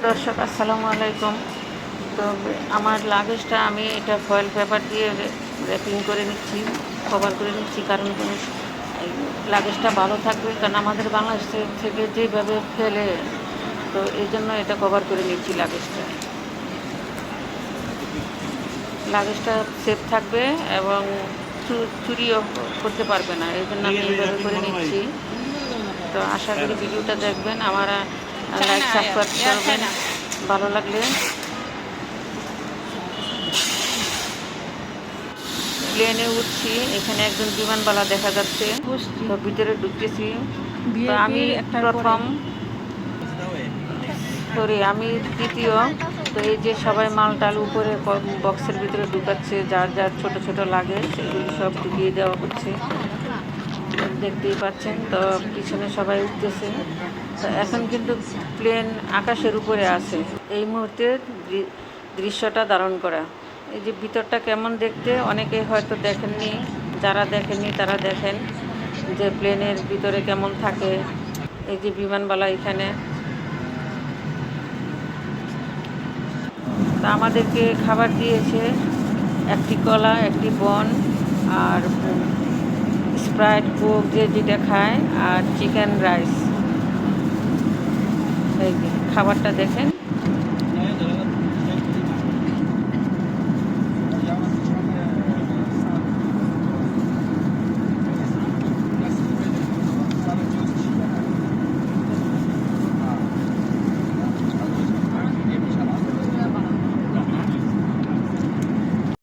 দর্শক আসসালামু আলাইকুম। তো আমার লাগেজটা আমি এটা ফয়েল পেপার দিয়ে র্যাপিং করে নিচ্ছি, কভার করে নিচ্ছি, কারণ এই লাগেজটা ভালো থাকবে, কারণ আমাদের বাংলাদেশ থেকে যেভাবে ফেলে, তো এই জন্য এটা কভার করে নিচ্ছি। লাগেজটা সেফ থাকবে এবং চুরিও করতে পারবে না, এই জন্য আমি এইভাবে করে নিচ্ছি। তো আশা করি ভিডিওটা দেখবেন, আমার লাইক সাবস্ক্রাইব করবেন, ভালো লাগলে। প্লেনে উঠছি, এখানে একজন বিমানবালা দেখা যাচ্ছে, তো ভিতরে ঢুকতেছি। তো আমি প্রথম, আমি দ্বিতীয়। তো এই যে সবাই মাল টাল উপরে বক্সের ভিতরে ঢুকাচ্ছে, যার যার ছোট ছোট লাগে সেগুলি সব ঢুকিয়ে দেওয়া হচ্ছে, দেখতেই পাচ্ছেন। তো পিছনে সবাই উঠতেছে। তো এখন কিন্তু প্লেন আকাশের উপরে আছে। এই মুহূর্তে দৃশ্যটা ধারণ করা। এই যে ভিতরটা কেমন দেখতে, অনেকে হয়তো দেখেননি, যারা দেখেননি তারা দেখেন যে প্লেনের ভিতরে কেমন থাকে। এই যে বিমানবালা এখানে, তা আমাদেরকে খাবার দিয়েছে, একটি কলা, একটি বন, আর স্প্রাইট, কোক, যে যেটা খায়, আর চিকেন রাইস। এই যে খাবারটা দেখেন,